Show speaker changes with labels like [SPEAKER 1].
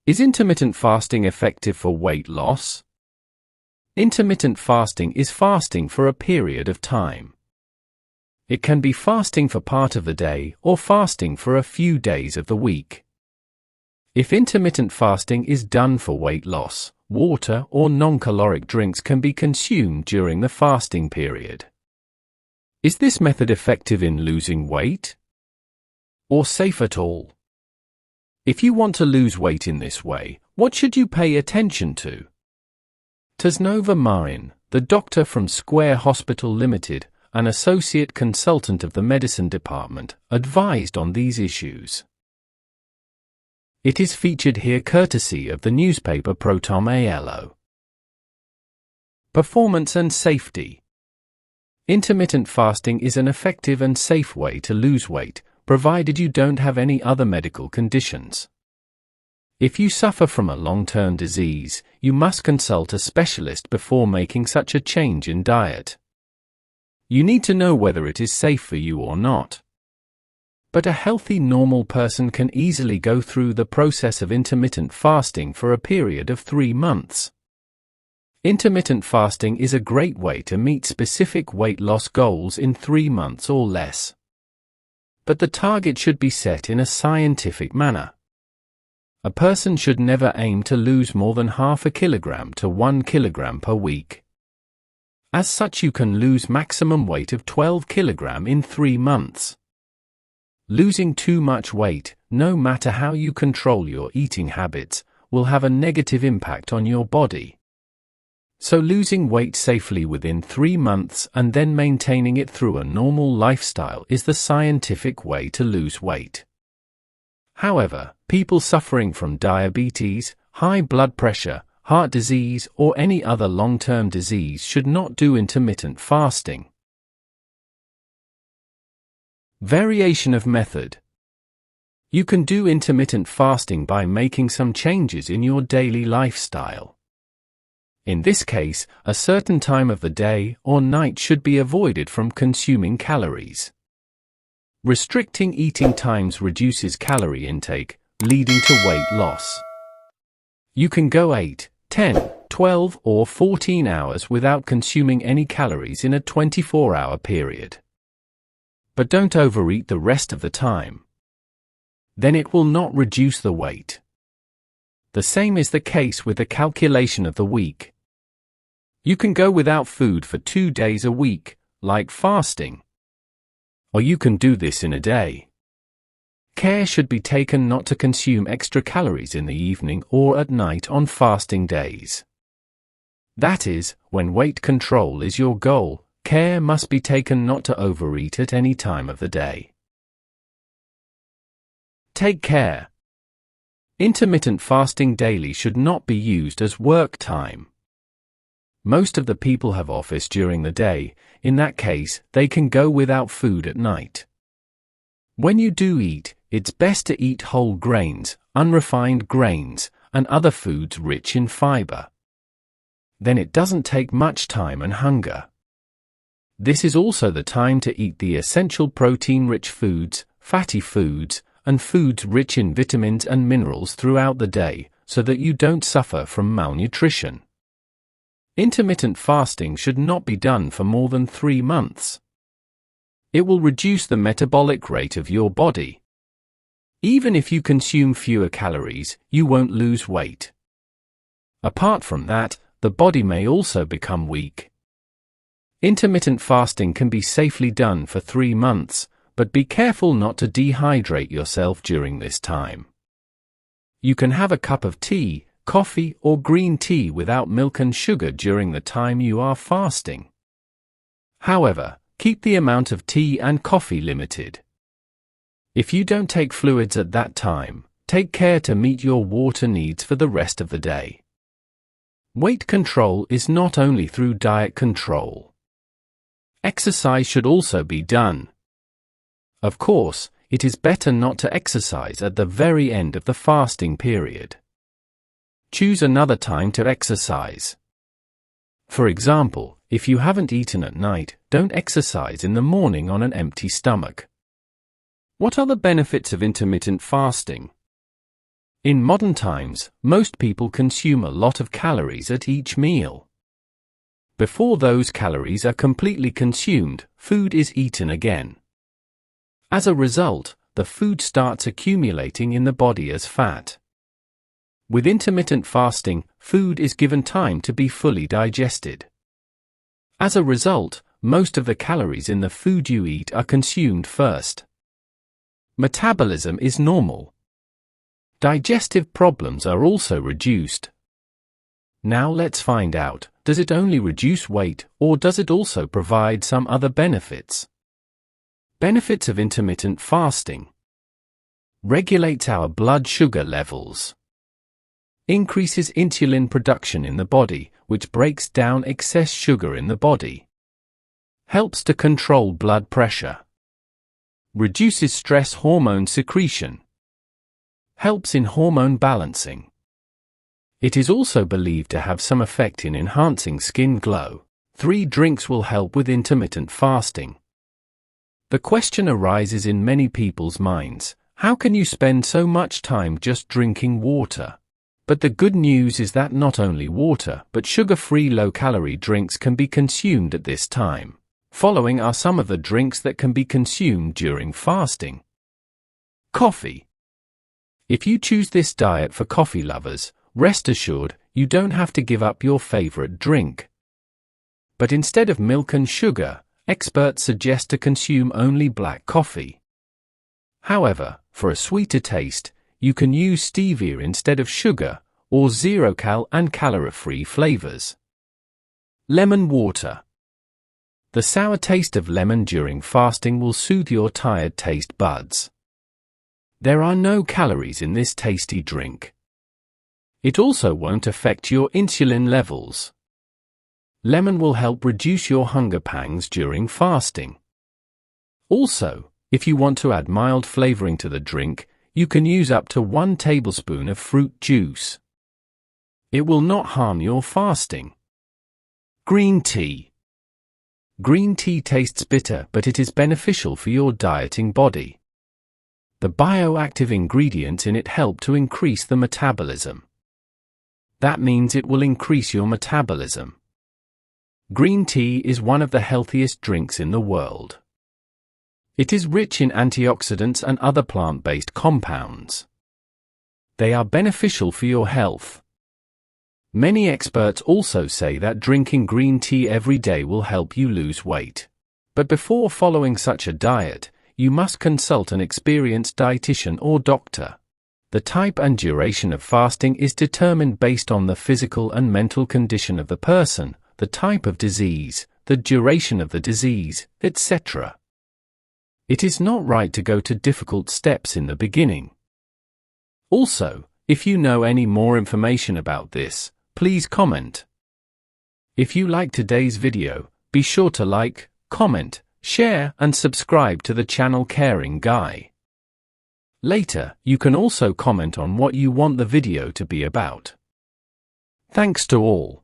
[SPEAKER 1] Is intermittent fasting effective for weight loss? Intermittent fasting is fasting for a period of time. It can be fasting for part of the day or fasting for a few days of the week. If intermittent fasting is done for weight loss, water or non-caloric drinks can be consumed during the fasting period. Is this method effective in losing weight? Or safe at all? If you want to lose weight in this way, what should you pay attention to? Tasnova Marin, the doctor from Square Hospital Limited, an associate consultant of the medicine department, advised on these issues. It is featured here courtesy of the newspaper Proton ALO. Performance and safety. Intermittent fasting is an effective and safe way to lose weight, provided you don't have any other medical conditions. If you suffer from a long-term disease, you must consult a specialist before making such a change in diet. You need to know whether it is safe for you or not. But a healthy normal person can easily go through the process of intermittent fasting for a period of 3 months. Intermittent fasting is a great way to meet specific weight loss goals in 3 months or less. But the target should be set in a scientific manner. A person should never aim to lose more than half a kilogram to 1 kilogram per week. As such, you can lose maximum weight of 12 kilogram in 3 months. Losing too much weight, no matter how you control your eating habits, will have a negative impact on your body. So losing weight safely within 3 months and then maintaining it through a normal lifestyle is the scientific way to lose weight. However, people suffering from diabetes, high blood pressure, heart disease, or any other long-term disease should not do intermittent fasting. Variation of method. You can do intermittent fasting by making some changes in your daily lifestyle. In this case, a certain time of the day or night should be avoided from consuming calories. Restricting eating times reduces calorie intake, leading to weight loss. You can go 8, 10, 12 or 14 hours without consuming any calories in a 24-hour period. But don't overeat the rest of the time. Then it will not reduce the weight. The same is the case with the calculation of the week. You can go without food for 2 days a week, like fasting. Or you can do this in a day. Care should be taken not to consume extra calories in the evening or at night on fasting days. That is, when weight control is your goal, care must be taken not to overeat at any time of the day. Take care. Intermittent fasting daily should not be used as work time. Most of the people have office during the day. In that case, they can go without food at night. When you do eat, it's best to eat whole grains, unrefined grains, and other foods rich in fiber. Then it doesn't take much time and hunger. This is also the time to eat the essential protein-rich foods, fatty foods, and foods rich in vitamins and minerals throughout the day, so that you don't suffer from malnutrition. Intermittent fasting should not be done for more than 3 months. It will reduce the metabolic rate of your body. Even if you consume fewer calories, you won't lose weight. Apart from that, the body may also become weak. Intermittent fasting can be safely done for 3 months, but be careful not to dehydrate yourself during this time. You can have a cup of tea, coffee or green tea without milk and sugar during the time you are fasting. However, keep the amount of tea and coffee limited. If you don't take fluids at that time, take care to meet your water needs for the rest of the day. Weight control is not only through diet control. Exercise should also be done. Of course, it is better not to exercise at the very end of the fasting period. Choose another time to exercise. For example, if you haven't eaten at night, don't exercise in the morning on an empty stomach. What are the benefits of intermittent fasting? In modern times, most people consume a lot of calories at each meal. Before those calories are completely consumed, food is eaten again. As a result, the food starts accumulating in the body as fat. With intermittent fasting, food is given time to be fully digested. As a result, most of the calories in the food you eat are consumed first. Metabolism is normal. Digestive problems are also reduced. Now let's find out, does it only reduce weight, or does it also provide some other benefits? Benefits of intermittent fasting. Regulates our blood sugar levels. Increases insulin production in the body, which breaks down excess sugar in the body. Helps to control blood pressure. Reduces stress hormone secretion. Helps in hormone balancing. It is also believed to have some effect in enhancing skin glow. 3 drinks will help with intermittent fasting. The question arises in many people's minds, how can you spend so much time just drinking water? But the good news is that not only water, but sugar-free low-calorie drinks can be consumed at this time. Following are some of the drinks that can be consumed during fasting. Coffee. If you choose this diet for coffee lovers, rest assured, you don't have to give up your favorite drink. But instead of milk and sugar, experts suggest to consume only black coffee. However, for a sweeter taste, you can use stevia instead of sugar, or zero-cal and calorie-free flavors. Lemon water. The sour taste of lemon during fasting will soothe your tired taste buds. There are no calories in this tasty drink. It also won't affect your insulin levels. Lemon will help reduce your hunger pangs during fasting. Also, if you want to add mild flavoring to the drink, you can use up to 1 tablespoon of fruit juice. It will not harm your fasting. Green tea. Green tea tastes bitter, but it is beneficial for your dieting body. The bioactive ingredients in it help to increase the metabolism. That means it will increase your metabolism. Green tea is one of the healthiest drinks in the world. It is rich in antioxidants and other plant-based compounds. They are beneficial for your health. Many experts also say that drinking green tea every day will help you lose weight. But before following such a diet, you must consult an experienced dietitian or doctor. The type and duration of fasting is determined based on the physical and mental condition of the person, the type of disease, the duration of the disease, etc. It is not right to go to difficult steps in the beginning. Also, if you know any more information about this, please comment. If you like today's video, be sure to like, comment, share and subscribe to the channel Caring Guy. Later, you can also comment on what you want the video to be about. Thanks to all.